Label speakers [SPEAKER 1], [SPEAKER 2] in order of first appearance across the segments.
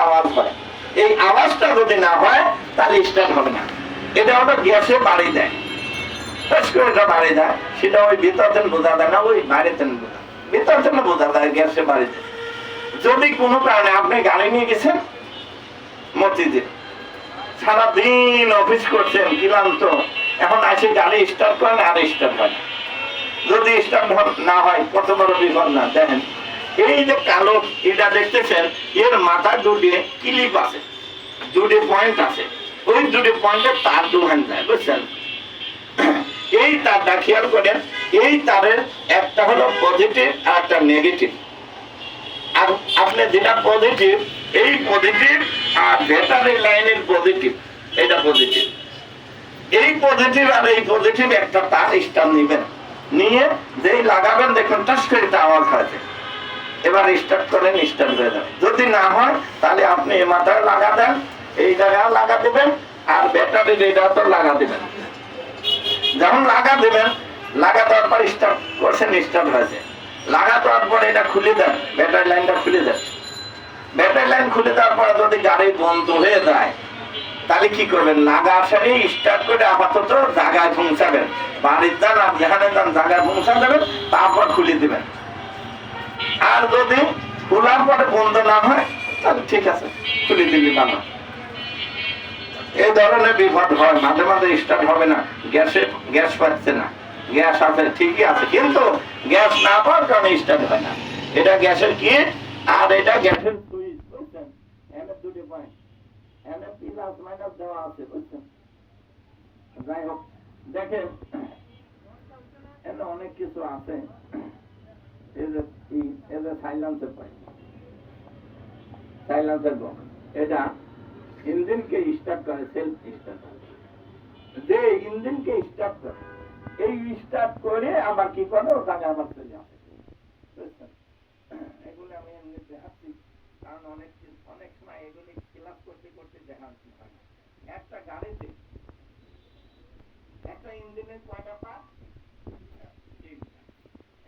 [SPEAKER 1] আওয়াজ হয়। এই আওয়াজটা যদি না হয় তাহলে স্টার্ট হবে না। এটা হলো গ্যাসে বাড়ি দেয়, এটা বাড়ি দেয়, সেটা ওই ভিতর থেকে বোঝা যায় না, ওই বাইরে থেকে বোঝা, ভিতর থেকে বোঝা যায় গ্যাসে বাড়ি দেয়। যদি কোনো কারণে আপনি গাড়ি নিয়ে গেছেন মসজিদে, সারাদিন অফিস করছেন ক্লান্ত, এখন আসে গাড়ি স্টার্ট করেন আর স্টার্ট হয় না, যদি স্টার্ট না হয় কত বড় বিপদ না। দেখেন এই যে কালো এটা দেখতেছেন, এর মাথার দুটি ক্লিপ আছে, দুটি পয়েন্ট আছে, ওই দুটি পয়েন্টে তার দুহান যায়, বুঝছেন? এই তারটা খেয়াল করেন, এই তারের একটা হলো পজিটিভ আর একটা নেগেটিভ। আর আপনি যেটা পজিটিভ, এই পজিটিভ আর ব্যাটারি লাইনের পজিটিভ, এটা পজিটিভ, এই পজিটিভ আর এই পজিটিভ একটা তার স্টার নিবেন, নিয়ে যেই লাগাবেন দেখুন টাস করে একটা আওয়াজ হয়েছে, এবার স্টার্ট করেন, স্টার্ট হয়ে যাবে। যদি না হয় তাহলে আপনি এই মাথায় লাগা দেন, এই জায়গায় লাগা দেবেন, আর ব্যাটারির এইটা তো লাগা দেবেন। যখন লাগা দেবেন, লাগা দেওয়ার পর স্টার্ট করছেন, স্টার্ট হয়েছে, লাগা দেওয়ার পর এটা খুলে দেন, ব্যাটারি লাইনটা খুলে দেন। ব্যাটারি লাইন খুলে দেওয়ার পরে যদি গাড়ি বন্ধ হয়ে যায় তাহলে কি করবেন? লাগার সাথে স্টার্ট করে আপাতত জায়গায় পৌঁছাবেন, বাড়ির যান আর যেখানে যান জায়গায় পৌঁছা দেবেন, তারপর খুলে দিবেন। আর যদি খোলার পরে বন্ধ না হয় তাহলে ঠিক আছে, খুলে দিলে ভালো। এই ধরনের বিপদ হয়, মাঝে মাঝে স্টার্ট হবে না, গ্যাস পাচ্ছে না, গ্যাস আছে ঠিকই আছে, কিন্তু গ্যাস না পাওয়ার কারণে স্টার্ট হয় না। এটা গ্যাসের কিট আর এটা গ্যাসের সুইচ, বুঝছেন? এর দুটো পয়েন্ট, এর প্লাস মাইনাস দেওয়া আছে, বুঝছেন? যাই হোক, দেখেন এর অনেক কিছু আছে। এই যে সাইলেন্সার পয়েন্ট, সাইলেন্সার বক্স, এটা ইঞ্জিনকে স্টার্ট করে, সেলফ স্টার্ট, যে ইঞ্জিনকে স্টার্ট করে, এই স্টার্ট করে আবার কি করে ও জায়গা আবার চলে আসে, বুঝছেন? এগুলো আমি এমনি দেখাচ্ছি, কারণ অনেক সময় এগুলি ক্লাস করতে করতে দেখাচ্ছি। একটা গাড়িতে একটা ইঞ্জিনের কয়টা পার্ট?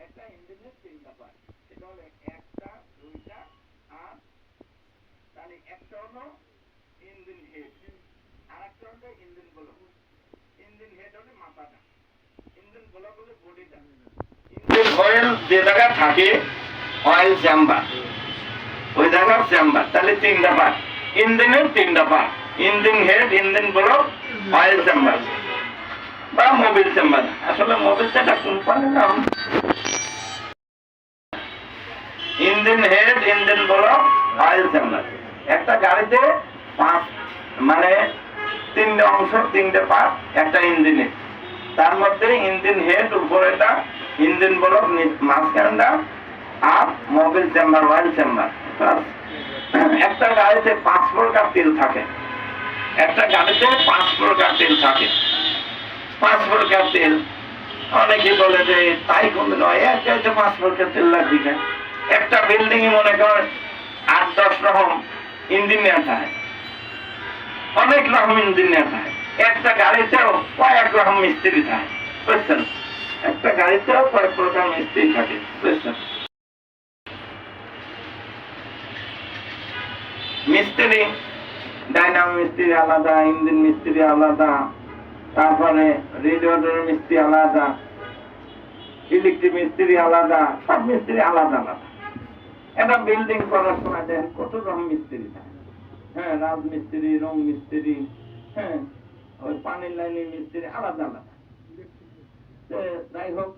[SPEAKER 1] একটা ইঞ্জিনের তিনটা পার্ট। সেটা হলো একটা, দুইটা, আর তাহলে একটা হলো ইঞ্জিন হেড, আর একটা হলো ইঞ্জিন ব্লক। ইঞ্জিন হেড হলো মাথাটা, ইঞ্জিন ব্লক হলো বডিটা। ইঞ্জিন অয়েল যে জায়গায় থাকে, অয়েল চেম্বার, ওই জায়গার চেম্বার, তাহলে তিনটা পার্ট, ইঞ্জিনের তিনটা part, engine head, engine block, oil chamber বা মোবিল চেম্বার। আসলে মোবিলটা একটা কোম্পানির নাম। Engine head, engine block, oil chamber. একটা গাড়িতে মানে তিনটে অংশ, তিনটে পার্ট একটা ইঞ্জিনে, তার মধ্যে ইঞ্জিন হেড উপরেটা, ইঞ্জিন ব্লক মাঝখানটা, আর মোবিল চেম্বার, অয়েল চেম্বার। একটা গাড়িতে 5 প্রকার তেল থাকে, একটা গাড়িতে 5 প্রকার তেল থাকে। 5 প্রকার তেল অনেকে বলে যে তাই কমে নয়, এক গাড়িতে 5 প্রকার তেল লাগবে। একটা বিল্ডিং এ মনে করেন 8-10 রকম ইঞ্জিনিয়ার থাকে, অনেক রকম ইঞ্জিনিয়ার থাকে। একটা গাড়িতেও কয়েক রকম মিস্ত্রি থাকে, বুঝছেন? একটা গাড়িতেও কয়েক প্রকার মিস্ত্রি থাকে, বুঝছেন? মিস্ত্রি, ডাইনামো মিস্ত্রি আলাদা, ইঞ্জিন মিস্ত্রি আলাদা, তারপরে রেডিয়েটর মিস্ত্রি আলাদা, ইলেকট্রিক মিস্ত্রি আলাদা, সব মিস্ত্রি আলাদা আলাদা। একটা বিল্ডিং করার সময় দেখেন কত রকম মিস্ত্রি থাকে, হ্যাঁ, রাজমিস্ত্রি, রং মিস্ত্রি, হ্যাঁ, ওই পানির লাইনের মিস্ত্রি আলাদা আলাদা। যাই হোক,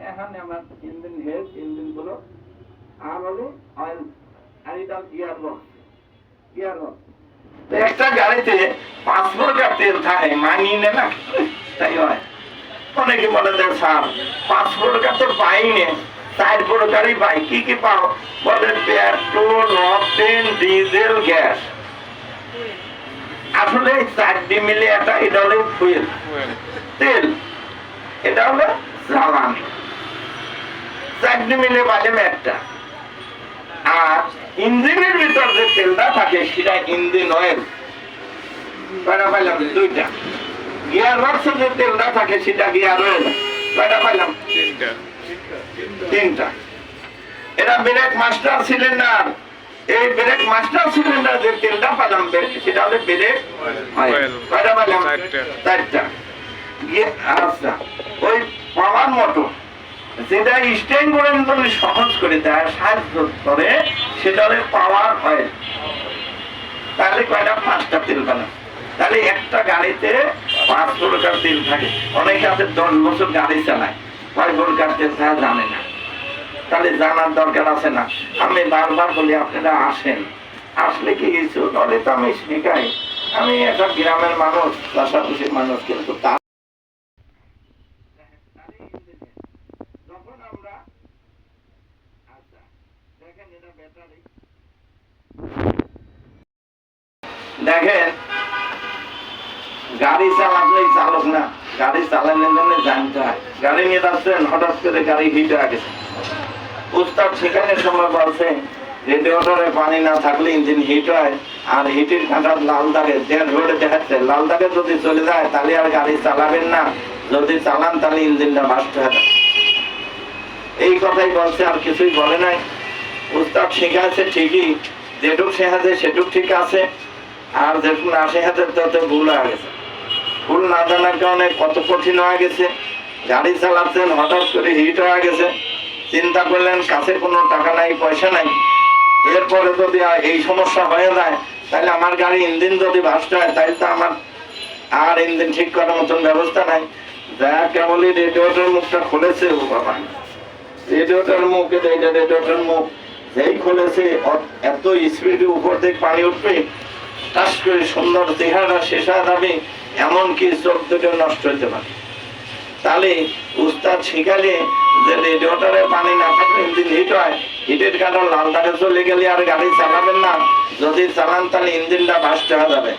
[SPEAKER 1] এখানে আমার ইঞ্জিন হেড, ইঞ্জিন গুলো, আর হলো অয়েল, আর এটা গিয়ার বক্স। একটা গাড়িতে 5 প্রকার তেল থাকে, মানিয়ে নেয় না, তাই হয়। অনেকে বলে যে স্যার 5 প্রকার তো পাইনি, 4 প্রকারই পাই। কি কি পাও? বলে পেট্রোল, অকটেন, ডিজেল, গ্যাস। আসলে 4টি মিলে একটা, এটা হলো ফুয়েল, তেল, এটা হলো জ্বালানি। 4টি মিলে বাজে একটা। আর ইঞ্জিনের ভিতর যে তেলটা থাকে সেটা ইঞ্জিন অয়েল, কয়টা পাইলাম? 2টা। গিয়ার বক্সে যে তেলটা থাকে সেটা গিয়ার অয়েল, কয়টা পাইলাম? 3টা। এটা ব্রেক মাস্টার সিলিন্ডার, এই ব্রেক মাস্টার সিলিন্ডার যে তেলটা পেলাম সেটা হলে ব্রেক কয়টা পেলাম? 4টা। আচ্ছা, ওই পাওয়ার মোটর যেটা স্টেন করে সহজ করে দেয়, সাহায্য করে, সেটা হলে পাওয়ার অয়েল। তাহলে কয়টা? 5টা তেল পেলাম। তাহলে একটা গাড়িতে 5 প্রকার তেল থাকে। অনেকে আছে 10 বছর গাড়ি চালায়, কয় প্রকার তেল থাকে জানে না। তাহলে জানার দরকার আছে না? আমি বারবার বলি আপনারা আসেন, আসলে কি কিছু তাহলে তো আমি শিখাই। আমি একটা গ্রামের মানুষ, চাষাবাসীর মানুষ, কিন্তু যখন আমরা দেখেন গাড়ি চালালেই চালক না, গাড়ি চালানোর জন্য জানতে হয়। গাড়ি নিয়ে যাচ্ছেন, হঠাৎ করে গাড়ি হিট হয়ে গেছে। উস্তাদ শেখানোর সময় বলছে রেডিয়েটরে পানি না থাকলে ইঞ্জিন হিট হয়, আর হিটের কাঁটা লাল দাগে রোডে দেখাচ্ছে, লাল দাগে যদি চলে যায় তাহলে আর গাড়ি চালাবেন না, যদি চালান তাহলে ইঞ্জিনটা বাস্ট হয়ে যাবে। এই কথাই বলছে, আর কিছুই বলে নাই। উস্তাদ শেখাচ্ছে ঠিকই, যেটুক শেখাচ্ছে সেটুক ঠিক আছে, আর যেটুক না শেখাচ্ছে তাতে ভুল হয়ে গেছে। ভুল না জানার কারণে কত কঠিন হয়ে গেছে। গাড়ি চালাচ্ছেন, হঠাৎ করে হিট হয়ে গেছে, চিন্তা করলেন কাছে কোনো টাকা নাই, পয়সা নাই, এরপরে যদি এই সমস্যা হয়ে যায় তাহলে আমার গাড়ি ইঞ্জিন যদি বাস্ট হয় তাহলে তো আমার আর ইঞ্জিন ঠিক করার মতন ব্যবস্থা নাই। যা কেবলই রেডিয়েটর মুখটা খুলেছে, ও বাবা, রেডিয়েটর মুখ, এটা রেডিয়েটর মুখ যেই খুলেছে এত স্পিডে উপর থেকে পানি উঠবে, টাস করে সুন্দর চেহারা শেষ হয়ে যাবে, এমনকি চোখ দুটো নষ্ট হতে পারে। তাহলে উস্তাদ শিখালে যে রেডিয়েটরে পানি না থাকলে ইঞ্জিন হিট হয়, হিটের কারণ লাল দাগে চলে গেলে আর গাড়ি চালাবেন না, যদি চালান তাহলে ইঞ্জিনটা বাস্ট হয়ে যাবে।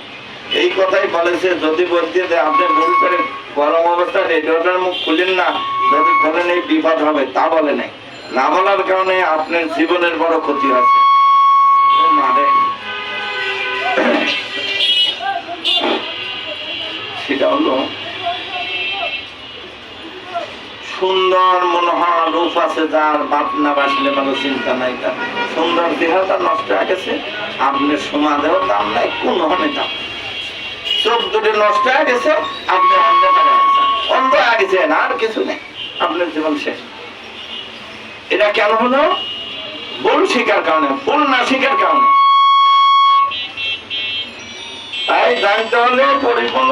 [SPEAKER 1] এই কথাই বলেছে। যদি বলতে যে আপনি ভুল করে গরম অবস্থায় রেডিয়েটর মুখ খুলেন না, যদি খোলেন এই বিপদ হবে, তা বলে নাই। না বলার কারণে আপনার জীবনের বড় ক্ষতি হয়েছে। সেটা হলো সুন্দর মনোহর রূপ আছে যার, বাপ না বাসলে ভালো চিন্তা নাই তার। সুন্দর দেহটা নষ্ট হয়ে গেছে, আপনার সমাজেও দাম নাই, কোন হনে দাম। চোখ দুটো নষ্ট হয়ে গেছে, আপনি অন্ধ হয়ে গেছেন, আর কিছু নেই, আপনার জীবন শেষ। এটা কেন হলো? ভুল শিকার কারণে, ভুল না শিকার কারণে। তাই জানতে হলে পরিপূর্ণ।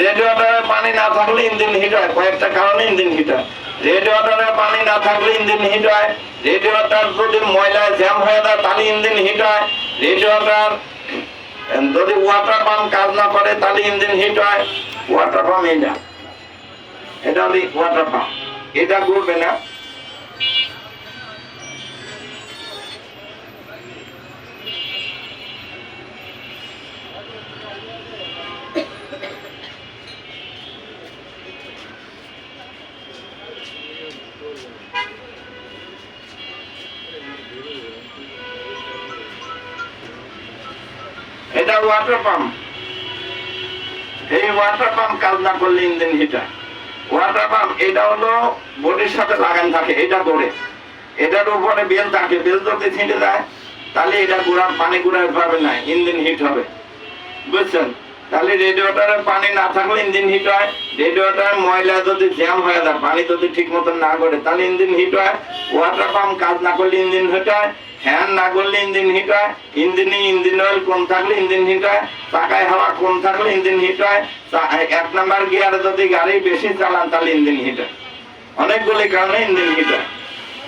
[SPEAKER 1] রেডিয়েটরে পানি না থাকলে ইঞ্জিন হিট হয়, কয়েকটা কারণে ইঞ্জিন হিট হয়। রেডিয়েটরে পানি না থাকলে ইঞ্জিন হিট হয়। রেডিয়েটর যদি ময়লায় জ্যাম হয়ে যায় তাহলে ইঞ্জিন হিট হয়। রেডিয়েটর যদি ওয়াটার পাম্প কাজ না করে তাহলে ইঞ্জিন হিট হয়। ওয়াটার পাম্প এটা হলো ওয়াটার পাম্প, এটা ঘুরবে না। এটা ওয়াটার পাম্প। এই ওয়াটার পাম্প কাজ না করলে ইঞ্জিন হিট হয়। ওয়াটার পাম্প এটা হলো বডির সাথে লাগান থাকে, এটা ঘোরে, এটার উপরে বেল থাকে, বেল যদি ছিঁড়ে যায় তাহলে এটা ঘোরার পানি ঘোরাতে পারবে না, ইঞ্জিন হিট হবে, বুঝছেন? তাহলে রেডিয়েটরে পানি না থাকলে ইঞ্জিন হিট হয়। রেডিয়েটরে ময়লা যদি জ্যাম হয়ে যায়, পানি যদি ঠিক মতন না করে তাহলে ইঞ্জিন হিট হয়। ওয়াটার পাম্প কাজ না করলে ইঞ্জিন হিট হয়। ফ্যান না করলে ইঞ্জিন হিট হয়। ইঞ্জিনে ইঞ্জিন অয়েল কম থাকলে ইঞ্জিন হিট হয়। চাকায় হাওয়া কম থাকলে ইঞ্জিন হিট হয়। 1 নাম্বার গিয়ারে যদি গাড়ি বেশি চালান তাহলে ইঞ্জিন হিট হয়। অনেকগুলি কারণে ইঞ্জিন হিট হয়।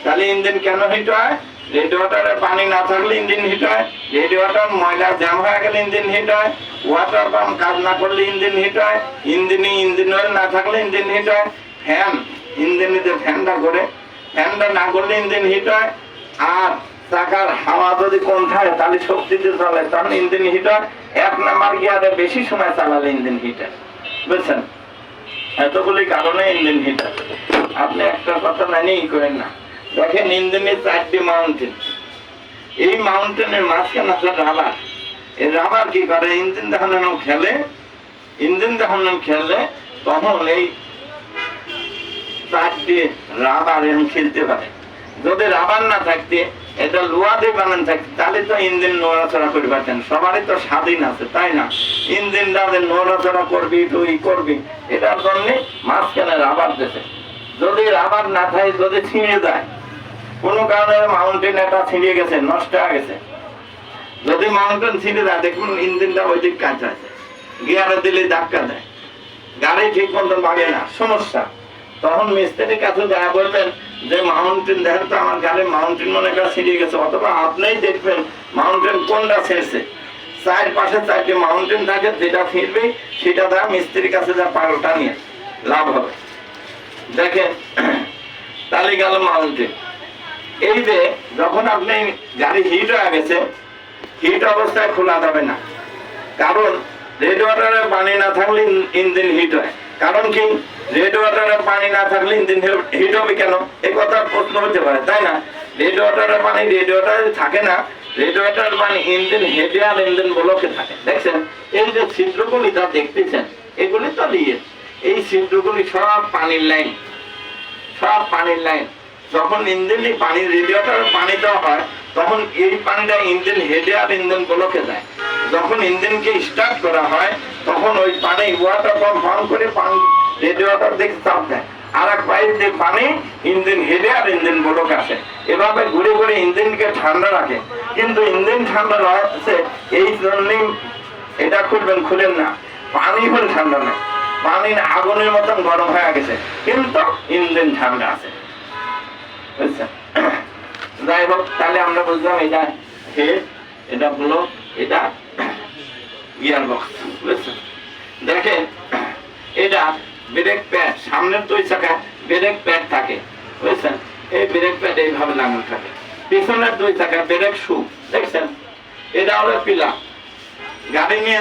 [SPEAKER 1] তাহলে ইঞ্জিন কেন হিট হয়? রেডিয়েটরে পানি না থাকলে ইঞ্জিন হিট হয়। রেডিয়েটর ময়লা জ্যাম হয়ে গেলে ইঞ্জিন হিট হয়। ওয়াটার পাম্প কাজ না করলে ইঞ্জিন হিট হয়। ইঞ্জিনে ইঞ্জিন অয়েল না থাকলে ইঞ্জিন হিট হয়। ফ্যান, ইঞ্জিনে যে ফ্যানটা করে, ফ্যানটা না করলে ইঞ্জিন হিট হয়। আর চাকার হাওয়া যদি কম থাকে তাহলে শক্তিতে চলে তাহলে ইঞ্জিন হিট হয়। 1 নাম্বার গিয়ারে বেশি সময় চালালে ইঞ্জিন হিট হয়, বুঝছেন? এতগুলি কারণে ইঞ্জিন হিট হয়। আপনি একটা কথা মানেই করেন না। দেখেন ইঞ্জিনের 4টি মাউন্টেন, এই মাউন্টেনের মাঝখানে আছে রাবার। এই রাবার কি করে? ইঞ্জিন যখন খেলে, ইঞ্জিন যখন খেলে তখন এই 4টি রাবার এখন খেলতে পারে। যদি রাবার না থাকতে এটা লোহা দিয়ে বানান থাকে, তাহলে তো ইঞ্জিন নড়াচড়া করে পারতেন। সবারই তো স্বাধীন আছে, তাই না? ইঞ্জিনটা যে নড়াচড়া করবি তুই করবি, এটার জন্য মাঝখানে রাবার দিয়েছে। যদি রাবার না থাকে, যদি ছিঁড়ে যায় কোনো কারণে, মাউন্টেন এটা ছিঁড়ে গেছে, নষ্ট হয়ে গেছে, যদি মাউন্টেন ছিঁড়ে যায় দেখুন ইঞ্জিনটা ওই দিক কাজ আছে, গিয়ারে দিলে ধাক্কা দেয়, গাড়ি ঠিক মতন বাগে না, সমস্যা। তখন মিস্ত্রির কাছে যারা বলবেন যে মাউন্টেন দেখেন তো আমার গাড়ির মাউন্টেন মনে করে ছিঁড়ে গেছে, অথবা আপনিই দেখবেন মাউন্টেন কোনটা ছেড়েছে। চার পাশে চারটে মাউন্টেন থাকে, যেটা ছিঁড়বে সেটা দ্বারা মিস্ত্রির কাছে যা পাল্টা নিয়ে লাভ হবে। দেখেন তাহলে গেল মাউন্টেন। এই যে যখন আপনি গাড়ি হিট হয়ে গেছে, হিট অবস্থায় খোলা যাবে না, কারণ রেড ওয়াটারে পানি না থাকলে ইঞ্জিন হিট হয়। কারণ কি, রেড ওয়াটারে পানি না থাকলে ইঞ্জিন হিট হবে কেন, এই কথা প্রশ্ন হতে পারে, তাই না? রেড ওয়াটারে পানি রেড ওয়াটারে থাকে না, রেড ওয়াটার পানি ইঞ্জিন হেডে আর ইঞ্জিন ব্লকে থাকে। দেখছেন এই যে ছিদ্রগুলি যা দেখতেছেন, এগুলি তো দিয়ে এই ছিদ্রগুলি সব পানির লাইন, সব পানির লাইন। যখন ইঞ্জিনে পানি রেডিয়েটরে পানি দেওয়া হয়, তখন এই পানিটা ইঞ্জিন হেডে আর ইঞ্জিন ব্লকে যায়। যখন ইঞ্জিনকে স্টার্ট করা হয়, তখন ওই পানি ওয়াটার পাম্প অন করে পানি রেডিয়েটর দিকে চাপ দেয়, আর এক পাইপ দিয়ে পানি ইঞ্জিন হেডে আর ইঞ্জিন ব্লকে আসে। এভাবে ঘুরে ঘুরে ইঞ্জিনকে ঠান্ডা রাখে। কিন্তু ইঞ্জিন ঠান্ডা রয়েছে এই জন্যই এটা খুলবেন, খুলেন না, পানি হলে ঠান্ডা নেই, পানি আগুনের মতন গরম হয়ে গেছে, কিন্তু ইঞ্জিন ঠান্ডা আছে। যাই হোক, তাহলে আমরা বুঝলাম এটা হেড, এটা ব্লক, এটা গিয়ার বক্স। বুঝছেন? দেখেন এটা ব্রেক প্যাড, সামনের দুই চাকা ব্রেক প্যাড থাকে, বুঝছেন? এই ব্রেক প্যাড এইভাবে লাগানো থাকে, পিছনের দুই চাকা ব্রেক শু। দেখছেন এটা হলো পিলা। গাড়ি নিয়ে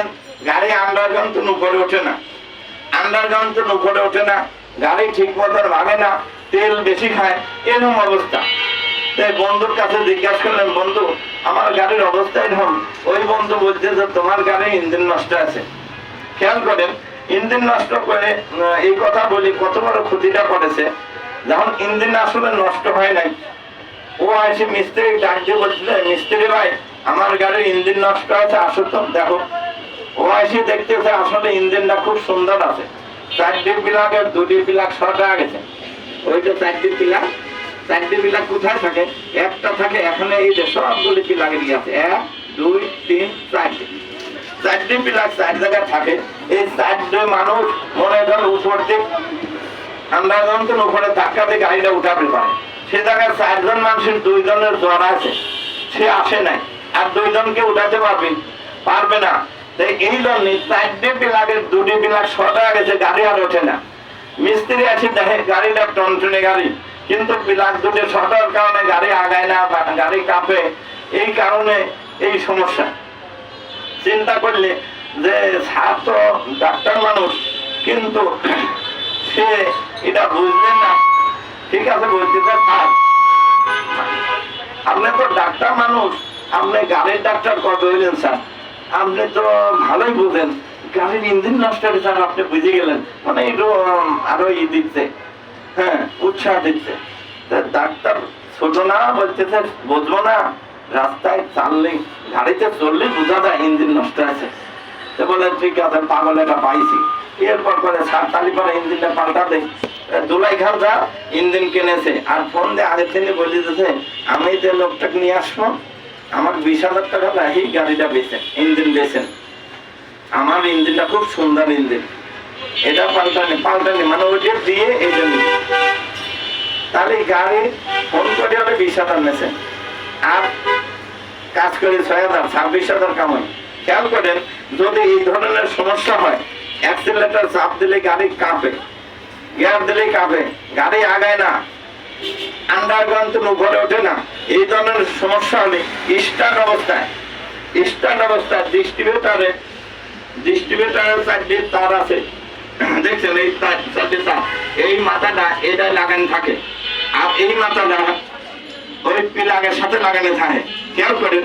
[SPEAKER 1] গাড়ি আন্ডারগ্রাউন্ড তো উপরে ওঠে না, আন্ডারগ্রাউন্ড তো উপরে ওঠে না, গাড়ি ঠিক মতো ভাগে না, তেল বেশি খায়, এরকম অবস্থা। তাই বন্ধুর কাছে জিজ্ঞাসা করলেন, বন্ধু আমার গাড়ির অবস্থা এরকম। ওই বন্ধু বলছে যে তোমার গাড়ির ইঞ্জিন নষ্ট আছে। খেয়াল করেন, ইঞ্জিন নষ্ট করে এই কথা বলি কত বড় ক্ষতিটা করেছে। যখন ইঞ্জিন আসলে নষ্ট হয় নাই, ও এসে মিস্ত্রি ডাক দিয়ে বলছিল, মিস্ত্রি ভাই আমার গাড়ির ইঞ্জিন নষ্ট আছে, আসো তো দেখো। ও এসে দেখতেছে আসলে ইঞ্জিনটা খুব সুন্দর আছে, চারটি পিলাকের দুটি পিলাক শর্ট হয়ে গেছে। ওই যে চারটি পিলাক, চারটি পিলাক কোথায় থাকে? একটা থাকে এখানে, এই যে সবগুলি পিলাকে দিয়ে আছে, 1 2 3 4টি, চারটি পিলাক চার জায়গায় থাকে। এই চারটে মানুষ মনে করেন উপর দিক আন্ডারগ্রাউন্ড উপরে ধাক্কাতে গাড়িটা উঠাতে পারে, সে জায়গায় 4 জন মানুষের 2 জনের জ্বর আছে, সে আসে নাই, আর 2 জনকে উঠাতে পারবে না। এই জন্য চারটে পিলাকের দুটি পিলাক শর্ট হয়ে গেছে, গাড়ি আর ওঠে না। মিস্ত্রি আসে দেখে গাড়িটা টনটনে গাড়ি, কিন্তু পিলাক দুটো শর্ট হওয়ার কারণে গাড়ি আগায় না, গাড়ি কাঁপে, এই কারণে এই সমস্যা। চিন্তা করলে যে স্যার তো ডাক্তার মানুষ, কিন্তু সে এটা বুঝলেন না। ঠিক আছে, বলতে স্যার আপনি তো ডাক্তার মানুষ, আপনি গাড়ির ডাক্তার কবে হইলেন স্যার? আপনি তো ভালোই বুঝেন, গাড়ির ইঞ্জিন নষ্ট হয়েছে স্যার, আপনি বুঝে গেলেন, মানে একটু আরো দিচ্ছে, হ্যাঁ উৎসাহ দিচ্ছে। ডাক্তার ছোট না, বলতেছে বুঝবো না, রাস্তায় চাললে গাড়িতে চললে বোঝা যায় ইঞ্জিন নষ্ট আছে। বলে ঠিক আছে পাগল এটা পাইছি। এরপর করে স্যার তালি পরে ইঞ্জিনটা পাল্টা দেয়। দুলাই খান যা ইঞ্জিন কিনেছে, আর ফোন দিয়ে আগের দিনে বলে দিতেছে আমি যে লোকটাকে নিয়ে আসবো, আমার 20,000 টাকা রাখি গাড়িটা বেচেন, ইঞ্জিন বেচেন, আমার ইঞ্জিনটা খুব সুন্দর ইঞ্জিন, এটা পাল্টানি মানে ওইটা দিয়ে এই জন্য। তাহলে গাড়ি ফোন করে হলে 20,000 নেছে, আর কাজ করে 6,000, 26,000 কামাই। খেয়াল করেন, যদি এই ধরনের সমস্যা হয়, অ্যাক্সিলারেটর চাপ দিলে গাড়ি কাঁপে, গিয়ার দিলে কাঁপে, গাড়ি আগায় না, আন্ডারগ্রাউন্ড উপরে ওঠে না, এই ধরনের সমস্যা হলে স্টার্ট অবস্থায় ডিস্ট্রিবিউটারের চারটি তার আছে, দেখছেন এই চারটি তার, এই মাথাটা এটা লাগানো থাকে, আর এই মাথাটা ওই পিলাগের সাথে লাগানো থাকে। খেয়াল করেন,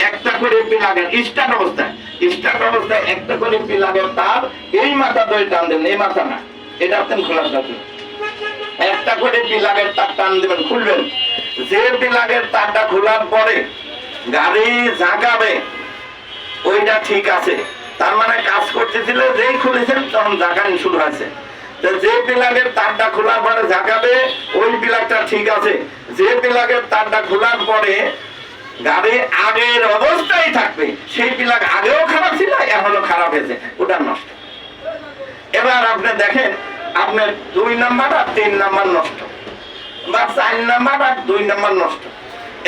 [SPEAKER 1] একটা করে পিলাগের স্টার্ট অবস্থায় একটা করে পিলাগের তার এই মাথা ধরে টান দেবেন, এই মাথা না, এটা আপনি খোলার দরকার, একটা করে পিলাগের তার টান দেবেন, খুলবেন, যে প্লাগের তারটা খোলার পরে গাড়ি ঝাঁকাবে ওইটা ঠিক আছে, তার মানে কাজ করতেছিল, যেই খুলেছেন তখন ঝাঁকানি শুরু হয়েছে। যে প্লাগের তারটা খোলার পরে ঝাঁকাবে ওই প্লাগটা ঠিক আছে, যে প্লাগের তারটা খোলার পরে গাড়ি আগের অবস্থায় থাকবে সেই প্লাগ আগেও খারাপ ছিল এখনো খারাপ হয়েছে, ওটা নষ্ট। এবার আপনি দেখেন আপনার 2 নাম্বার আর 3 নাম্বার নষ্ট, বা 4 নাম্বার আর 2 নাম্বার নষ্ট।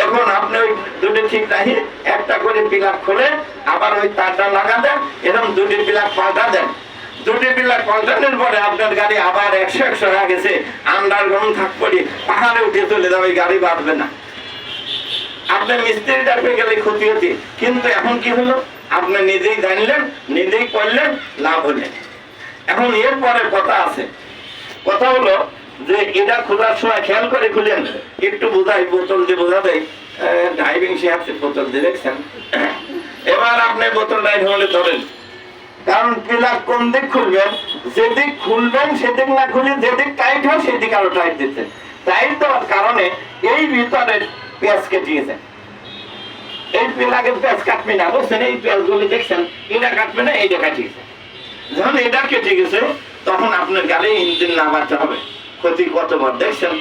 [SPEAKER 1] এখন আপনি ওই দুটো ঠিক রাখি একটা করে প্লাগ খোলে আবার ওই তারটা লাগা দেন, এরকম দুটি প্লাগ পাল্টা দেন। দুটি প্লাগ পাল্টানোর পরে আপনার গাড়ি আবার 100 হয়ে গেছে, আন্ডারগ্রাউন্ড থাকবে, পাহাড়ে উঠে চলে যাবে, গাড়ি বাঁধবে না। আপনার মিস্ত্রি ডাকবে গেলে ক্ষতি হচ্ছে, কিন্তু এখন কি হলো আপনি নিজেই জানলেন, নিজেই করলেন, লাভ হলেন। এখন এরপরে কথা আছে, কথা হলো যে এটা খোলার সময় খেয়াল করে খুলেন, একটু বোঝাই, বোতল দিয়ে বোঝা দেয়, ড্রাইভিং শিখাচ্ছে বোতল দিয়ে, দেখছেন। এবার আপনি বোতলটা হলে ধরেন, কারণ প্লাগ কোন দিক খুলবেন, যেদিক খুলবেন সেদিক না খুলে যেদিক টাইট হয় সেদিক আরো টাইট দিতে, টাইট দেওয়ার কারণে এই ভিতরের পেঁয়াজ কেটেছে, এই প্লাগের পেঁয়াজ কাটবে না, বুঝছেন, এই পেঁয়াজ গুলি দেখছেন, এটা কাটবে না, এইটা কাটিয়েছে। যখন এটা কেটে গেছে তখন আপনার গাড়ি ইঞ্জিন নামাতে হবে, ক্ষতি কত বড় দেখছেন,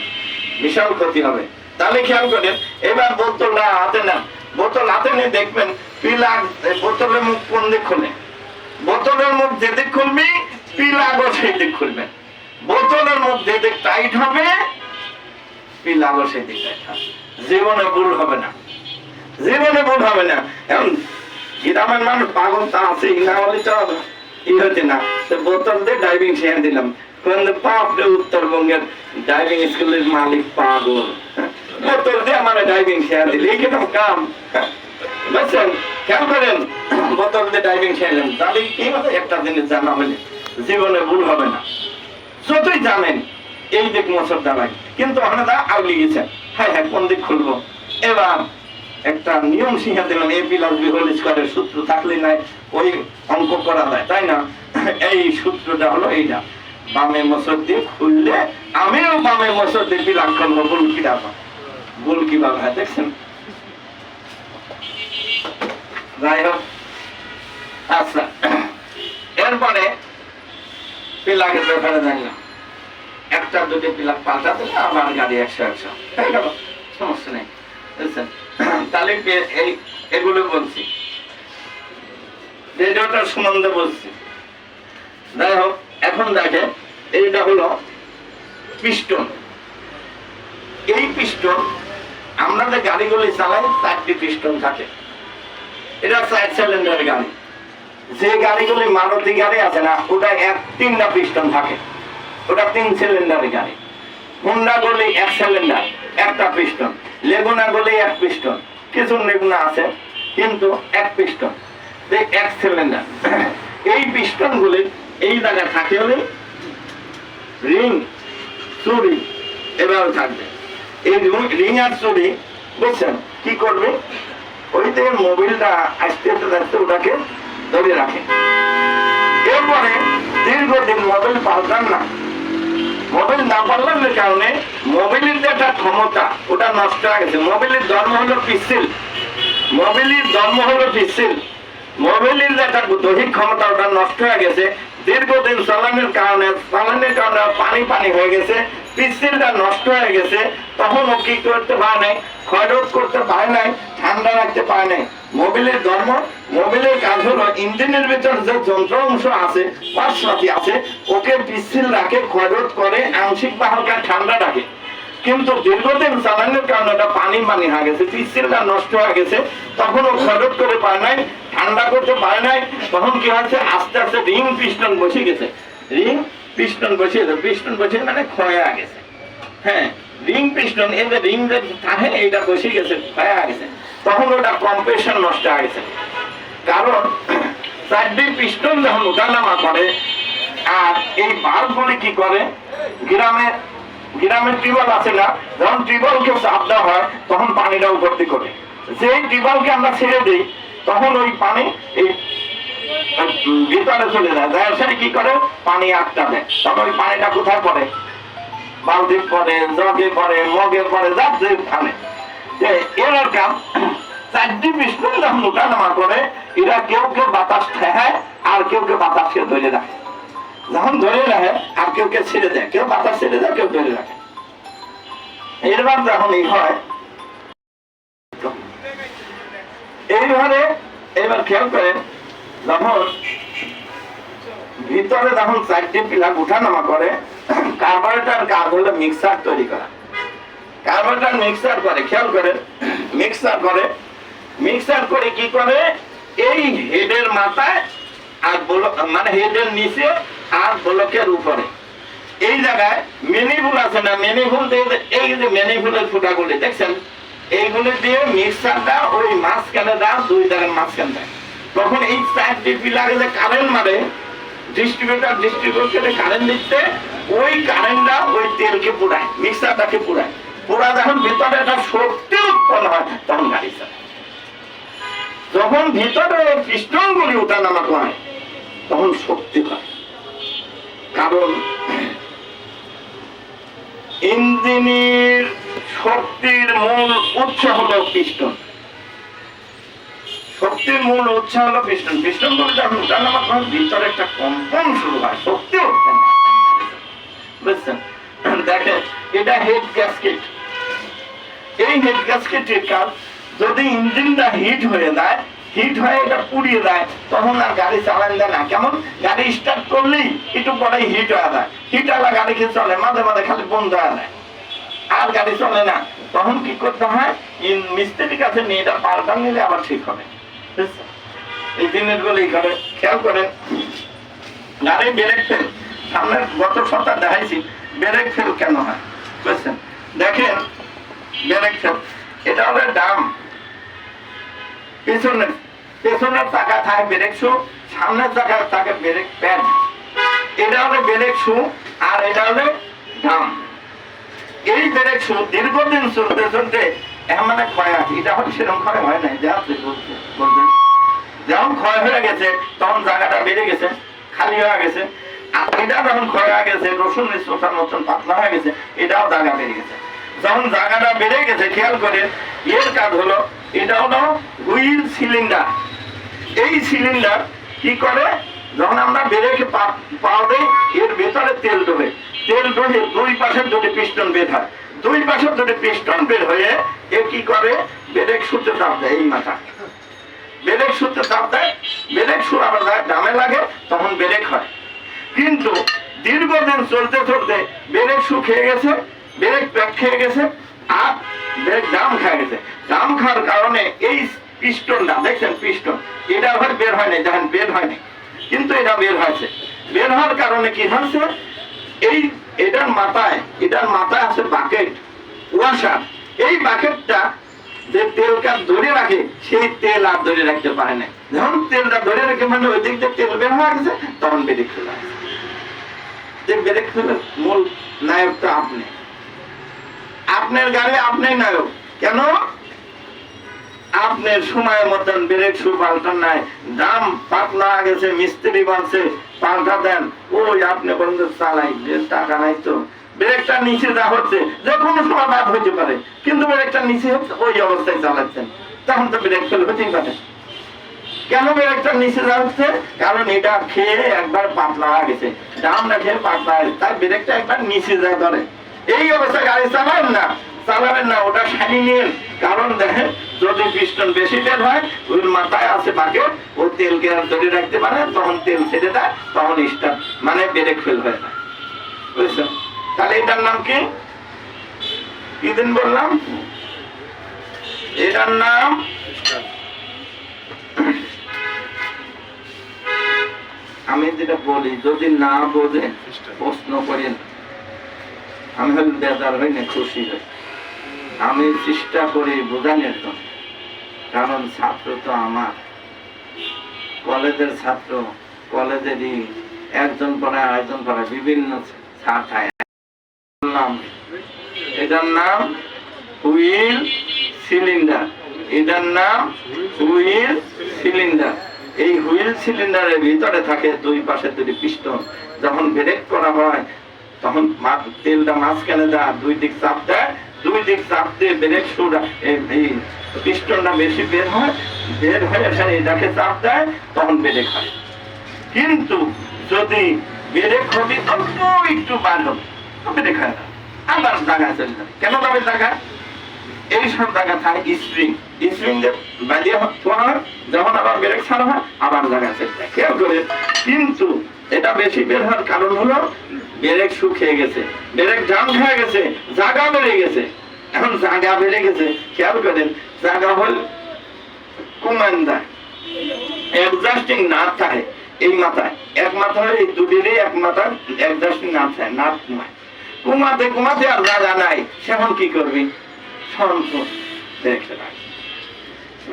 [SPEAKER 1] বিশাল ক্ষতি হবে। তাহলে খেয়াল করেন, এবার বোতলটা হাতে নেন, বোতল হাতে নিয়ে দেখবেন প্লাগ, বোতলের মুখ কোন দিক খুলে, বোতলের মুখ যেদিক খুলবি প্লাগও সেদিক খুলবে, বোতলের মুখ যেদিক টাইট হবে প্লাগও সেদিক টাইট হবে। জীবনে ভুল হবে না, জীবনে ভুল হবে না। এখন গ্রামের মানুষ পাগল তা আছে, না হলে তো ই হচ্ছে না। বোতল দিয়ে ড্রাইভিং শিখে দিলাম, উত্তরবঙ্গের ড্রাইভিং স্কুলের মালিক পাগল, বোতল দিয়ে আমার ড্রাইভিং শিখে দিল, এই কিরকম কাম, বুঝছেন। খেয়াল করেন, বোতল দিয়ে ড্রাইভিং শিখলেন, তাহলে কি হবে, একটা জিনিস জানা হলে জীবনে ভুল হবে না। যতই জানেন এই দিক মোচর দাঁড়ায়, কিন্তু ওখানে তা আউলি গেছেন, হ্যাঁ হ্যাঁ কোন দিক খুলবো। এবার একটা নিয়ম শিখে দিলাম, এ প্লাস বি হোল স্কয়ারের সূত্র থাকলে নাই ওই অঙ্ক করা যায়, তাই না। এই সূত্রটা হলো এইটা, বামে মোচর দিয়ে খুললে, আমিও বামে মোচর দিয়ে প্লাগ খুলবো, ভুল কিভাবে, ভুল কিভাবে হয় দেখছেন। যাই হোক, আচ্ছা, এরপরে প্লাগের ব্যাপারে জানলাম, একটা দুটি প্লাগ পাল্টাতে আমার গাড়ি 100 হয়ে গেল, সমস্যা নেই, বুঝছেন। তাহলে এই এগুলো বলছি, রেডিওটা সম্বন্ধে বলছি। যাই হোক, এখন দেখেন এইটা হলো পিস্টন। এই পিস্টন আমরা যে গাড়িগুলি চালাই 4টি পিস্টন থাকে, এটা 4 সিলিন্ডারের গাড়ি। যে গাড়িগুলি মারুতি গাড়ি আছে না, ওটা 3টা পিস্টন থাকে, ওটা 3 সিলিন্ডারের গাড়ি। হুন্ডা গুলি 1 সিলিন্ডার, 1টা পিস্টন। লেগুনা গুলি 1 পিস্টন, কিছু লেগুনা আছে কিন্তু 1 পিস্টন, 1 সিলিন্ডার। এই পিস্টন গুলি এই জায়গায় থাকে হলে রিং, চুরি এভাবে থাকবে। এই রিং আর চুরি, বুঝছেন, কি করবে, ওই থেকে মোবিলটা আসতে আসতে ওটাকে ধরে রাখে। এরপরে দীর্ঘদিন মোবিল পাল্টান না, মোবিল না পাল্টানোর কারণে মোবিলের যে একটা ক্ষমতা ওটা নষ্ট হয়ে গেছে। মোবিলের জন্ম হলো পিস্টিল, মোবিলের জন্ম হলো পিস্টিল, মোবিলের যে একটা দৈহিক ক্ষমতা ওটা নষ্ট হয়ে গেছে। দীর্ঘদিন চালানোর কারণে পানি পানি হয়ে গেছে, পিস্টিলটা নষ্ট হয়ে গেছে। তখন ও কি করতে পারে নাই, ক্ষয়রোধ করতে পারে নাই, ঠান্ডা রাখতে পারে নাই। মোবিলের ধর্ম, মোবিলের কাজ হলো ইঞ্জিনের ভিতর যে যন্ত্র অংশ আছে, পার্টসপাতি আছে, ওকে পিস্টিল রাখে, ক্ষয়রোধ করে, আংশিক বা হালকা ঠান্ডা রাখে। কিন্তু দীর্ঘদিন চালানোর কারণে ওটা পানি পানি হয়ে গেছে, পিস্টিলটা নষ্ট হয়ে গেছে। তখন ও ক্ষয়রোধ করে পারে নাই, ঠান্ডা করতে পারে নাই। তখন কি হচ্ছে, আস্তে আস্তে রিং পিস্টন বসে গেছে, রিং পিস্টন বসিয়েছে, পিস্টন বসে মানে ক্ষয় হয়ে গেছে। হ্যাঁ, রিং পিস্টন, এই যে রিং যে থাকে এইটা বসে গেছে, ক্ষয় হয়ে গেছে। তখন ওটা কম্প্রেশন নষ্ট হয়ে গেছে। কারণ 4টি পিস্টন যখন ওঠানামা করে, আর এই বাল্বগুলি কি করে, গ্রামের টিউবওয়েল আছে না, যখন টিউবওয়েলকে চাপ দেওয়া হয় তখন পানিটা ভর্তি করে। যেই টিউবওয়েলকে আমরা ছেড়ে দিই তখন ওই পানি এই ভিতরে চলে যায়, কি করে পানি আটকা দেয়। তখন ওই পানিটা কোথায় পড়ে, বালতি পরে, জগে পরে, মগে পরে, যার যেখানে এরকম 4টি পিস্টন যখন উঠানামা করে, এরা কেউ কেউ বাতাস ঠেহায় আর কেউ কেউ বাতাসকে ধরে রাখে। যখন ধরে রাখে আর কেউ কেউ ছেড়ে দেয়, কেউ বাতাস ছেড়ে দেয়, কেউ ধরে রাখে। এরবার যখন এই হয় এইভাবে, এবার খেয়াল করেন, যখন ভিতরে যখন 4টি পিলার উঠানামা করে, কার্বোরেটর কাজ হলো মিক্সার তৈরি করা। কার্বোরেটর মিক্সার করে, খেয়াল করেন, মিক্সার করে কি করে, এই হেডের মাথায় আর মানে হেডের নিচে আর ব্লকের উপরে এই জায়গায় ম্যানিফুল আছে না, ম্যানিফুল দিয়ে, এই যে ম্যানিফুলের ফুটাগুলি দেখছেন, এইগুলি দিয়ে মিক্সারটা ওই মাঝখানে দেয়, 2 জায়গার মাঝখানে দেয়। তখন এই 4টি পিলারে যে কারেন্ট মারে, ডিস্ট্রিবিউটরে কারেন্ট দিচ্ছে, ওই কারেন্টটা ওই তেলকে পুরায়, মিক্সারটাকে পুরায়। পুরা যখন ভিতরে একটা শক্তি উৎপন্ন হয়, তখন গাড়ি চালায়। যখন ভিতরে পিস্টন গুলি উঠানামা হয়, তখন শক্তি হয়। কারণ ইঞ্জিনের শক্তির মূল উৎস হলো পিস্টন। শক্তির মূল উৎস হলো পিস্টন। পিস্টন গুলি যখন উঠানামা হয়, ভিতরে একটা কম্পন শুরু হয়, শক্তি উৎপন্ন হয়। বুঝছেন? দেখেন, এটা হেড গ্যাসকেট। এই হেড গ্যাসকেটের কাজ, যদি ইঞ্জিনটা হিট হয়ে যায়, হিট হয়ে এটা পুড়িয়ে যায়, তখন আর গাড়ি চালান যায় না। কেমন, গাড়ি স্টার্ট করলেই একটু পরে হিট হয়ে যায়, হিট হলে গাড়ি খেয়ে চলে, মাঝে মাঝে খালি বন্ধ হয়ে যায়, আর গাড়ি চলে না। তখন কি করতে হয়, মিস্ত্রির কাছে নিয়ে এটা পাল্টা নিলে আবার ঠিক হবে। এই জিনিসগুলোই করে। খেয়াল করেন, গাড়ি ব্রেক ফেল, সামনে গত সপ্তাহে দেখাইছি ব্রেক ফেল কেন হয়, বুঝছেন? দেখেন, ব্রেক ফেল এটা হলো ডাম, পেছনের চাকা থাকে ব্রেক শু, সামনের চাকা থাকে ব্রেক প্যাড। এটা হলো ব্রেক শু আর এটা হলো ডাম। এই ব্রেক শু দীর্ঘদিন চলতে চলতে মানে ক্ষয় আছে। এটা হচ্ছে সেরকম ক্ষয় হয় নাই, বলছেন যেমন ক্ষয় হয়ে গেছে, তখন জায়গাটা বেড়ে গেছে, খালি হয়ে গেছে। আর এটা যখন ক্ষয় হয়ে গেছে, রসুন চোষার মতন পাতলা হয়ে গেছে, এটাও জায়গা বেড়ে গেছে। যখন জায়গাটা বেড়ে গেছে, খেয়াল করে, এর কাজ হলো, এটা হলো হুইল সিলিন্ডার। এই সিলিন্ডার কি করে, যখন আমরা ব্রেকে পা দেই, এর ভেতরে তেল ঢোকে, তেল ঢোকে 2 পাশের 2টি পিস্টন বের হয়, 2 পাশের 2টি পিস্টন বের হয়ে এ কি করে, ব্রেক শুতে চাপ দেয়। এই মাথা ব্রেক শুতে চাপ দেয়, ব্রেক শু আবার ডামে লাগে, তখন ব্রেক হয়। কিন্তু দীর্ঘদিন চলতে চলতে ব্রেক শু খেয়ে গেছে, ব্রেক প্যাক খেয়ে গেছে, আর ব্রেক ডাম খেয়ে গেছে। ডাম খাওয়ার কারণে এই পিস্টনটা দেখছেন, পিস্টন এটা আবার বের হয় নাই, দেখেন বের হয়নি, কিন্তু এটা বের হয়েছে। বের হওয়ার কারণে কি হচ্ছে, এটার মাথায় আছে বাকেট, ওয়াশার। এই বাকেটটা যে তেলটা ধরে রাখে, সেই তেল আর ধরে রাখতে পারে না। যখন তেলটা ধরে রেখে মানে ওই দিক দিয়ে তেল বের হয়ে গেছে, তখন ব্রেক ফেল হয়। যে ব্রেক ফেলের মূল নায়ক তো আপনি, আপনার গাড়ি আপনি নায়ক। কেন, আপনার সময় মতন ব্রেক শু পাল্টান নাই, দাম পাতলা গেছে, মিস্ত্রি বানছে, পাল্টা দেন, ওই আপনি বন্ধ চালাই, টাকা নাই তো, ব্রেকটা নিচে যা হচ্ছে, যে কোনো সময় বাদ হইতে পারে, কিন্তু ব্রেকটা নিচে হচ্ছে, ওই অবস্থায় চালাচ্ছেন, তখন তো ব্রেক ফেল হতেই পারে। কেন ব্রেকটা নিচে যা হচ্ছে, কারণ এটা খেয়ে একবার পাতলা হয়ে গেছে, দামটা খেয়ে পাতলা হয়ে গেছে, তাই ব্রেকটা একবার নিচে যা ধরে। এই অবস্থায় গাড়ি চালাবেন না, ওটা সারি নিন। কারণ দেখেন, যদি পিস্টন বেশি তেল হয়, ওই মাথায় আছে বাকেট, ও তেলকে ধরে রাখতে পারে, তখন তেল ছেড়ে দেয়, তখন স্টার্ট মানে ব্রেক ফেল হয়ে যায়। বুঝছেন? তাহলে এটার নাম কি দিন বললাম, এটার নাম আমি যেটা বলি, যদি না বোঝে প্রশ্ন করেন, আমি হল বেজার হই না, খুশি হই। আমি চেষ্টা করি বোঝানোর জন্য, কারণ ছাত্র তো আমার, কলেজের ছাত্র, কলেজেরই একজন পড়ায় আরেকজন পড়ায়, বিভিন্ন ছাত্র। এটার নাম হুইল সিলিন্ডার, এটার নাম হুইল সিলিন্ডার। এই হুইল সিলিন্ডারের ভিতরে থাকে 2 পাশে 2টি পিস্টন। যখন ব্রেক করা হয়, তখন তেলটা মাঝখানে দেয়, দুই দিক চাপ দেয়, দুই দিক চাপ দিয়ে ব্রেক শুটা এই পিস্টনটা বেশি বের হয়, বের হয়ে এটাকে চাপ দেয়, তখন ব্রেক হয়। কিন্তু যদি ব্রেক হবে অল্প একটু বার হবে, ব্রেক হয় না, আবার জায়গায় চলে যাবে। কেন যাবে জায়গায়? এই সব জায়গা থাকে স্প্রিং, স্প্রিং বাজিয়ে হয়, যখন আবার ব্রেক ছাড়া হয় আবার জায়গায় চলে যায়, খেয়াল করে। কিন্তু এটা বেশি বের হওয়ার কারণ হলো ব্রেক শুকিয়ে গেছে, ব্রেক জাম খেয়ে গেছে, জায়গা বেড়ে গেছে। এখন জায়গা বেড়ে গেছে, খেয়াল করেন, জায়গা হল কুমান্দা অ্যাডজাস্টিং নাট থাকে এই মাথায়, এক মাথায় এই দুটিরই এক মাথা অ্যাডজাস্টিং নাট থাকে, নাট কমায়, কমাতে কমাতে আর জায়গা নাই, সেখন কি করবি?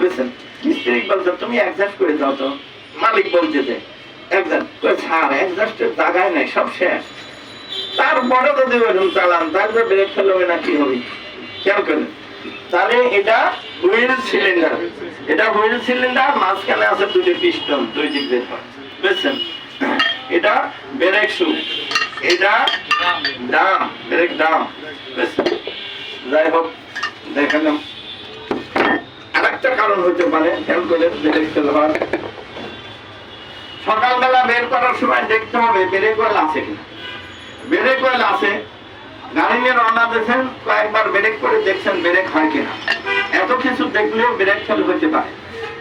[SPEAKER 1] বুঝছেন? মিস্ত্রি বলছে তুমি অ্যাডজাস্ট করে দাও তো, মালিক বলতেছে জায়গায় নাই, সব শেষ। তারপরে যদি ওরকম চালান, তারপরে ব্রেক ফেল হবে না, কি হবে? খেয়াল করেন। তাহলে এটা হুইল সিলিন্ডার, এটা হুইল সিলিন্ডার, মাঝখানে আছে দুটি পিস্টন, দুই দিক বের হয়, বুঝছেন? এটা ব্রেক শু, এটা ডাম, ব্রেক ডাম, বুঝছেন? যাই হোক, দেখালাম। আরেকটা কারণ হতে পারে, খেয়াল করলেন, ব্রেক ফেল হওয়ার। সকালবেলা বের করার সময় দেখতে হবে ব্রেক অয়েল আছে কিনা। ব্রেক অয়েল আছে, গাড়ি নিয়ে রওনা দিয়েছেন, কয়েকবার ব্রেক করে দেখছেন ব্রেক হয় কিনা। এত কিছু দেখলেও ব্রেক ফেল হতে পারে।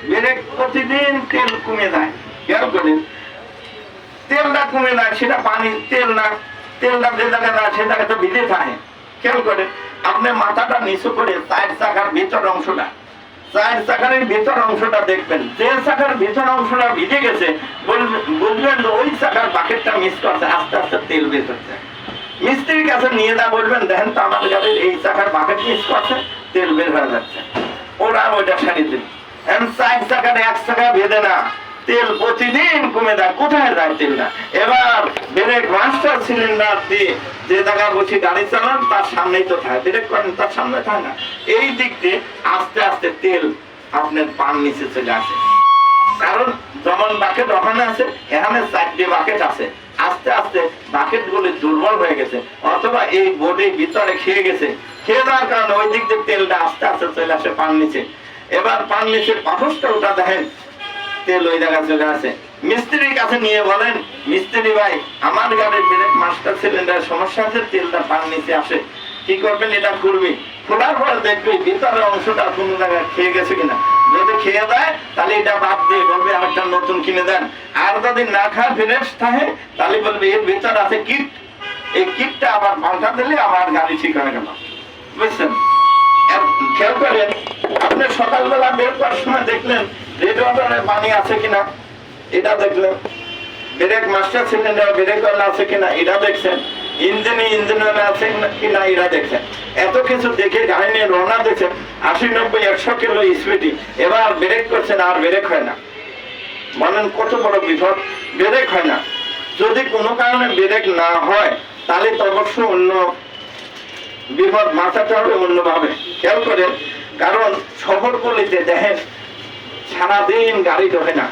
[SPEAKER 1] ব্রেক প্রতিদিন তেল কমে যায়, খেয়াল করেন, তেলটা কমে যায়, সেটা পানি তেল না, তেলটা যে জায়গায় না সে জায়গায় তো ভিজে থাকে। খেয়াল করেন, আপনি মাথাটা নিচু করে চার চাকার ভিতর অংশটা, চার চাকার ভিতর অংশটা দেখবেন, যে চাকার ভিতর অংশটা ভিজে গেছে বুঝবেন ওই চাকার বাকেটটা মিস করছে, আস্তে আস্তে তেল বের হচ্ছে। মিস্ত্রির কাছে নিয়ে যা বলবেন, দেখেন তো আমার গাড়ির এই চাকার বাকেট মিস করছে, তেল বের হয়ে যাচ্ছে, ওরা ওইটা সারিয়ে দেবে। চার চাকার এক চাকা ভেদে না, তেল প্রতিদিন কমে যায়, কোথায় যায় তেলটা? এবার ব্রেক মাস্টার সিলিন্ডার দিয়ে যে জায়গায় বসে গাড়ি চালান তার সামনেই তো থাকে, ব্রেক করেন তার সামনে থাকে না, এই দিক দিয়ে আস্তে আস্তে তেল আপনার পান নিচে চলে আসে। কারণ যেমন বাকেট ওখানে আছে, এখানে চারটে বাকেট আছে, আস্তে আস্তে বাকেট গুলি দুর্বল হয়ে গেছে, অথবা এই বডি ভিতরে খেয়ে গেছে, খেয়ে যাওয়ার কারণে ওই দিক দিয়ে তেলটা আস্তে আস্তে চলে আসে পান নিচে। এবার পান নিচে পাথরটা ওটা দেখেন তেল ওই জায়গায় চলে আসে। মিস্ত্রির কাছে নিয়ে বলেন, মিস্ত্রি ভাই আমার গাড়ির ব্রেক মাস্টার সিলিন্ডার সমস্যা আছে, তেলটা পান নিচে আসে, কি করবেন? এটা খুলবি, খোলার পর দেখবি ভিতরের অংশটা কোনো জায়গায় খেয়ে গেছে কিনা। যদি খেয়ে দেয় তাহলে এটা বাদ দিয়ে বলবে আরেকটা নতুন কিনে দেন। আর যদি না খায় ফ্রেশ থাকে তাহলে বলবে এর ভিতর আছে কিট, এই কিটটা আবার পাল্টা দিলে আবার গাড়ি ঠিক হয়ে গেল, বুঝছেন? খেয়াল করেন, আপনি সকালবেলা বের করার সময় দেখলেন রেডিয়েটরে পানি আছে কিনা, এটা দেখলেন। Break master cylinder break oil আছে কিনা, এটা দেখছেন। ইঞ্জিন অয়েল আছে কিনা, এটা দেখছেন। এত কিছু দেখে গাড়ি নিয়ে রওনা দিয়েছেন 80-90-100 কিলো স্পিডে, এবার ব্রেক করছেন আর ব্রেক হয় না। বলেন কত বড় বিপদ, ব্রেক হয় না। যদি কোনো কারণে ব্রেক না হয় তাহলে তো অবশ্য অন্য বিপদ মাথাতে হবে অন্যভাবে। খেয়াল করেন, কারণ শহরগুলিতে দেখেন সারাদিন গাড়ি ঢোকে না,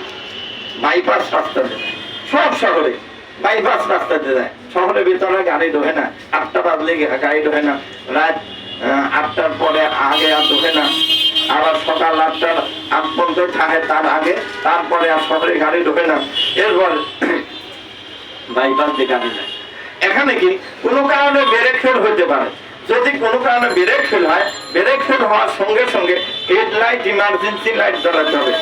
[SPEAKER 1] বাইপাস রাস্তা দেয়, সব শহরে বাইপাস রাস্তাতে যায়, শহরের ভিতরে গাড়ি ঢোকে না, 8টা বাজলে গাড়ি ঢোকে না, রাত 8টার পরে আগে আর ঢোকে না, আবার সকাল 8টার আগ পর্যন্ত থাকে তার আগে, তারপরে আর শহরে গাড়ি ঢোকে না, এরপর বাইপাস দিয়ে গাড়ি যায়। এখানে কি কোনো কারণে ব্রেক ফেল হইতে পারে। যদি কোনো কারণে ব্রেক ফেল হয়, ব্রেক ফেল হওয়ার সঙ্গে সঙ্গে হেডলাইট ইমার্জেন্সি লাইট জ্বালাতে হবে।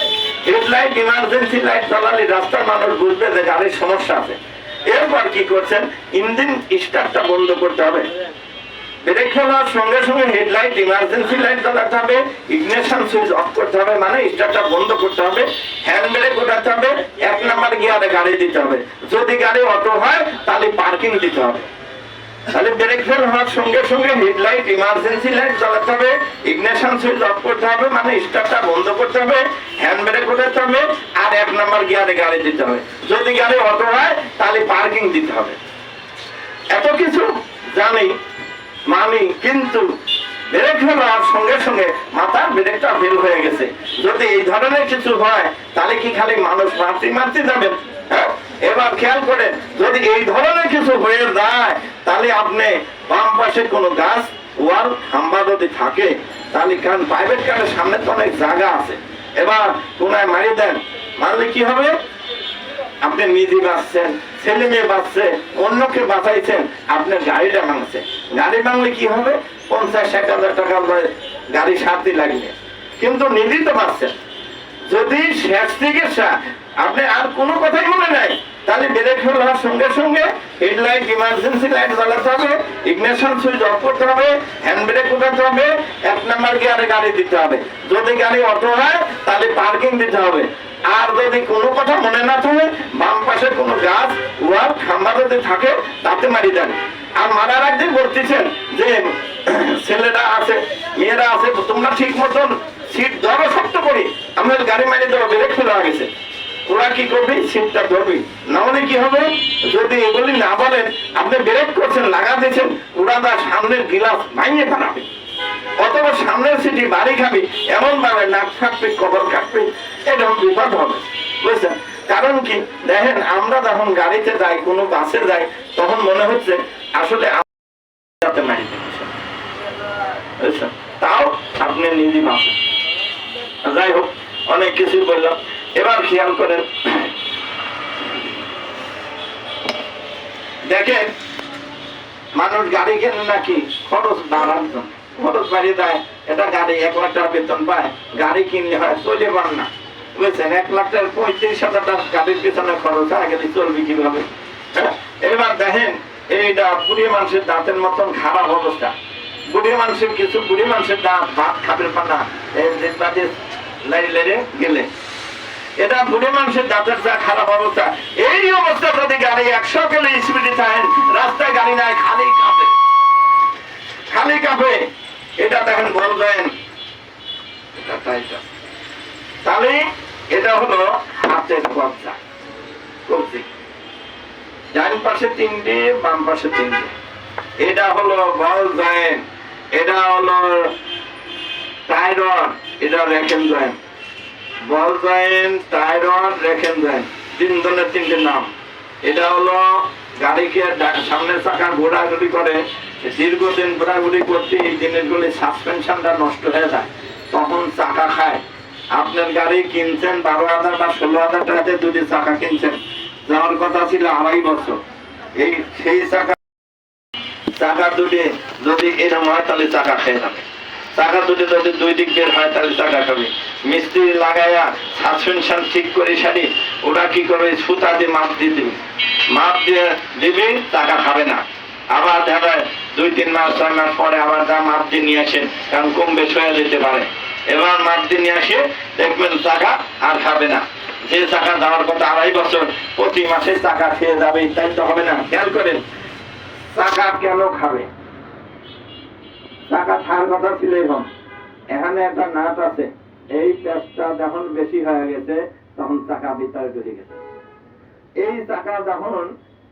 [SPEAKER 1] হেডলাইট ইমার্জেন্সি লাইট জ্বালালে রাস্তার মানুষ বুঝবে যে গাড়ির সমস্যা আছে। এরপর কি করছেন, ইঞ্জিন স্টার্টটা বন্ধ করতে হবে। ব্রেক ফেল হওয়ার সঙ্গে সঙ্গে হেডলাইট ইমার্জেন্সি লাইট জ্বালাতে হবে, ইগনিশন সুইচ অফ করতে হবে, মানে স্টার্টটা বন্ধ করতে হবে, হ্যান্ড ব্রেক ওঠাতে হবে, 1 নাম্বার গিয়ারে গাড়ি দিতে হবে। যদি গাড়ি অটো হয় তাহলে পার্কিং দিতে হবে। তাহলে ব্রেক ফেল হওয়ার সঙ্গে সঙ্গে হেডলাইট ইমার্জেন্সি লাইট জ্বালাতে হবে, ইগনিশন সুইচ অফ করতে হবে, মানে স্টার্টটা বন্ধ করতে হবে, হ্যান্ড ব্রেক ওঠাতে হবে, আর 1 নাম্বার গিয়ারে গাড়ি দিতে হবে। যদি গাড়ি অটো হয় তাহলে পার্কিং দিতে হবে। এত কিছু জানি মানি, কিন্তু ব্রেক ফেল হওয়ার সঙ্গে সঙ্গে মাথার ব্রেকটা ফেল হয়ে গেছে। যদি এই ধরনের কিছু হয় তাহলে কি খালি মানুষ মারতে যাবেন? এবার খেয়াল করেন, যদি এই ধরনের কিছু হয়ে যায় তাহলে আপনি বাম পাশে কোনো গাছ ওয়াল খাম্বা যদি থাকে তাহলে, কারণ প্রাইভেট কারের সামনে তো অনেক জায়গা আছে, এবার কোনায় মারি দেন, মারলে কি হবে? আপনি নিজে বাঁচছেন, ছেলে মেয়ে বাঁচছে, অন্যকে বাঁচাইছেন, আপনার গাড়িটা ভাঙছে। গাড়ি ভাঙলে কি হবে? 50-60 হাজার টাকা গাড়ি সারতে লাগবে, কিন্তু নিজেই তো বাঁচছেন। যদি শেষ চিকিৎসা আপনি আর কোনো কথাই মনে নাই, তাহলে ব্রেক ফেল হওয়ার সঙ্গে সঙ্গে হেডলাইট, ইমার্জেন্সি লাইট জ্বালাতে হবে, ইগনিশন সুইচ অফ করতে হবে, হ্যান্ড ব্রেক উঠাতে হবে, 1 নাম্বার গিয়ারে গাড়ি দিতে হবে। যদি গাড়ি অটো হয় তাহলে পার্কিং দিতে হবে। আর যদি কোনো কথা মনে না থাকে, বাম পাশে কোনো গাছ ওয়াল খাম্বা যদি থাকে তাতে মারি দেন। আর মারার একদিন বলতেছেন যে ছেলেরা আছে, মেয়েরা আছে, তোমরা ঠিক মতন সিট ধরো শক্ত করি, আমাদের গাড়ি মারি দেবো, ব্রেক ফেল হয়ে গেছে। ওরা কি করবে? সিটটা ধরবে। না হলে কি হবে? যদি এগুলি না বলেন, আপনি ব্রেক করছেন, লাগা দিয়েছেন, ওরা তার সামনের গিলাস ভাঙিয়ে ফেলাবে, অথবা সামনের সিটি বাড়ি খাবি, এমন ভাবে নাক কাটবে, কবর কাটবে, এরকম বিপদ হবে, বুঝছেন? কারণ কি দেখেন, আমরা যখন গাড়িতে যাই, কোনো বাসে যাই, তখন মনে হচ্ছে আসলে তাও আপনি নিজে বাঁচেন। যাই হোক, অনেক কিছু বললাম। এবার খেয়াল করেন, দেখেন মানুষ গাড়ি কেনে নাকি খরচ বাড়ার জন্য, খরচ বাড়িয়ে দেয়। এটা গাড়ি 1 লাখ টাকা বেতন পায়, গাড়ি কিনলে হয়, চলে পার না, বুঝছেন? 1 লাখ টাকার 35,000 টাকা গাড়ির পেছনে খরচ হয়, গেলে চলবে কিভাবে? এবার দেখেন, এইটা বুড়ি মানুষের দাঁতের মতন খারাপ অবস্থা। বুড়ি মানুষের কিছু বুড়ি মানুষের দাঁত ভাত খাবে পানা লাইলে গেলে, এটা বুড়ি মানুষের দাঁতের যা খারাপ অবস্থা। এই অবস্থা যদি গাড়ি 100 কিলো স্পিডে থাকেন, রাস্তায় গাড়ি নাই, খালি কাঁপে, খালি কাঁপে। এটা দেখেন বলবেন তাহলে এটা হলো হাতের কবজা, কবজি, ডান পাশে 3টে, বাম পাশে 3টে। এটা হলো বল জয়েন্ট, এটা হলো টাইরন, এটা রেকেন জয়েন্ট। বল জয়েন্ট, টাইরন, রেকেন জয়েন্ট, 3 ধরনের 3টে নাম। এটা হলো গাড়িকে সামনের চাকা ঘোরাঘুরি করে, দীর্ঘদিন ঘোরাঘুরি করতে এই জিনিসগুলি সাসপেনশনটা নষ্ট হয়ে যায়, তখন চাকা খায়। আপনার গাড়ি কিনছেন 12,000 বা 16,000 টাকাতে, 2টি চাকা কিনছেন, যাওয়ার কথা ছিল 2.5 বছর। এই সেই চাকা দুটি যদি এরকম হয় তাহলে চাকা খেয়ে যাবে, চাকা দুটি যদি 2 দিক বের হয় তাহলে চাকা খাবে। মিস্ত্রি লাগাইয়া সাসপেনশন ঠিক করে সারি, ওরা কি করবে? সুতা দিয়ে মাপ দিয়ে দিবে, মাপ দিয়ে দিবি, চাকা খাবে না। আবার দেখা 2-3 মাস 6 মাস পরে আবার যা মাপ দিয়ে নিয়ে আসেন, কারণ কম বেশ হয়ে যেতে পারে। এবার মাপ দিয়ে নিয়ে আসে, দেখবেন চাকা আর খাবে না। যে চাকা যাওয়ার কথা 2.5 বছর, প্রতি মাসে চাকা খেয়ে যাবে, তাই তো হবে না। খেয়াল করেন, চাকা কেন খাবে? চাকা থাকার কথা ছিল এরকম, এখানে একটা নাট আছে, এই প্যাচটা যখন বেশি হয়ে গেছে তখন চাকা ভিতরে ঢুকে গেছে। এই চাকা যখন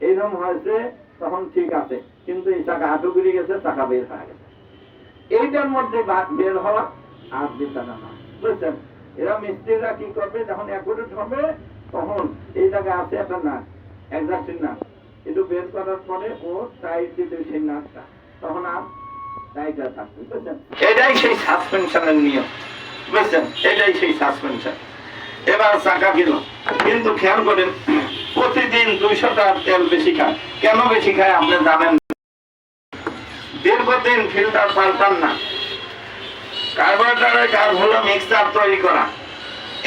[SPEAKER 1] এইরকম হয়েছে তখন ঠিক আছে, কিন্তু এই চাকা হাঁটু ঘুরে গেছে, চাকা বের হয়ে গেছে। এইটার মধ্যে বের হওয়া আর চাকা না, বুঝছেন? এরা মিস্ত্রিরা কি করবে, যখন অ্যাকুরেট হবে তখন এই জায়গায় আছে একটা নাট, একজাস্টের নাট, একটু বের করার পরে ও টাইট দিতে সেই নাটটা, তখন আর টাইটার থাকবে, বুঝছেন? এটাই সেই সাসপেনশনের নিয়ম, বুঝছেন? এটাই সেই সাসপেনশন। এবার চাকা কিল, কিন্তু খেয়াল করেন, প্রতিদিন 200 টাকার তেল বেশি খায়। কেন বেশি খায় আপনি জানেন? দীর্ঘদিন ফিল্টার পাল্টান না। কার্বোরেটরের কাজ হলো মিক্সার তৈরি করা,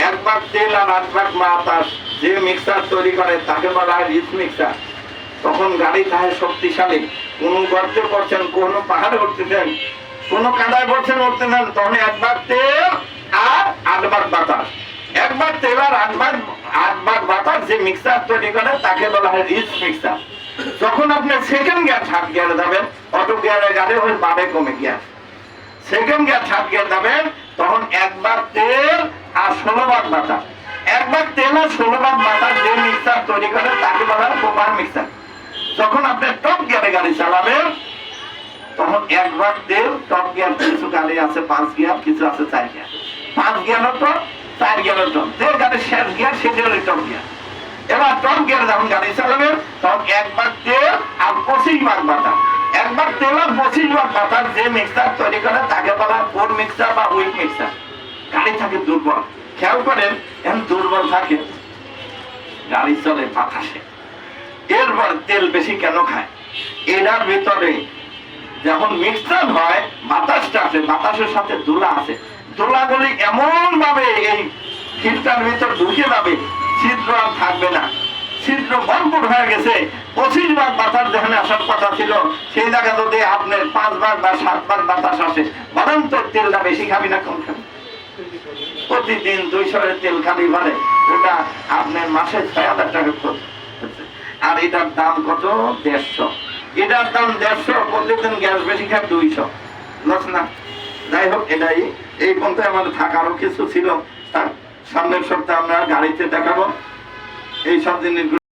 [SPEAKER 1] 1 ভাগ তেল আর 8 ভাগ বাতাস যে মিক্সার তৈরি করে তাকে বলা হয় রিচ মিক্সার। তখন গাড়ি থাকে শক্তিশালী। কোন গর্তে পড়ছেন, কোন পাহাড়ে উঠতেছেন, কোন কাদায় পড়ছেন, উঠতেছেন, তখন 1 ভাগ তেল আর 8 ভাগ বাতাস, 1 ভাগ তেল আর 8 ভাগ বাতাস যে মিক্সার তৈরি করে তাকে বলা হয় রিচ মিক্সার। যখন আপনি সেকেন্ড গিয়ার, থার্ড গিয়ারে যাবেন, অটো গিয়ারে গাড়ি হয়ে বামে কমে gear, second gear, third gear যাবেন, তখন 1 ভাগ তেল আর 16 ভাগ বাতাস, 1 ভাগ তেল আর 16 ভাগ বাতাস যে মিক্সার তৈরি করে তাকে বলা হয় প্রপার মিক্সার। যখন আপনি টপ গিয়ারে গাড়ি চালাবেন, তখন 1 ভাগ তেল, টপ গিয়ার কিছু গাড়ি আছে 5 গিয়ার, কিছু আছে 4 গিয়ার, 5 গিয়ার তো 4 গিয়ার টপ, যে গাড়ির শেষ গিয়ার সেটি হলো টপ গিয়ার। এবার টপ গিয়ারে যখন গাড়ি চালাবেন তখন 1 ভাগ তেল আর 25 ভাগ বাতাস। 1 ভাগ তেল আর 25 ভাগ বাতাস যে মিক্সার তৈরি করে তাকে বলা পোর মিক্সার বা উইক মিক্সার। গাড়ি থাকে দুর্বল, খেয়াল করেন এখন দুর্বল থাকে, গাড়ি চলে বাতাসে। এরপর তেল বেশি কেন খায়? এটার ভিতরে যখন মিক্সার হয় বাতাসটা আছে, বাতাসের সাথে ধুলা আছে, ধুলাগুলি এমন ভাবে এই ফিল্টার ভিতর ঢুকে যাবে, ছিদ্র আর থাকবে না, ছিদ্র ভরপুর হয়ে গেছে। 25 ভাগ বাতাস যেখানে আসার কথা ছিল সেই জায়গা যদি আপনার 5 ভাগ বা 7 ভাগ বাতাস আসে, বরং তো তেলটা বেশি খাবি না কম খাবি? প্রতিদিন 200 এর তেল খাবি পারে, ওটা আপনার মাসে 6000 টাকা খরচ হচ্ছে। আর এটার দাম কত? 150। এটার দাম 150, প্রতিদিন গ্যাস বেশি খায় 200, লস না? যাই হোক, এটাই এই পর্যন্ত আমাদের থাকারও কিছু ছিল। তার সামনের সপ্তাহে আমরা গাড়িতে দেখাবো এই সব জিনিস।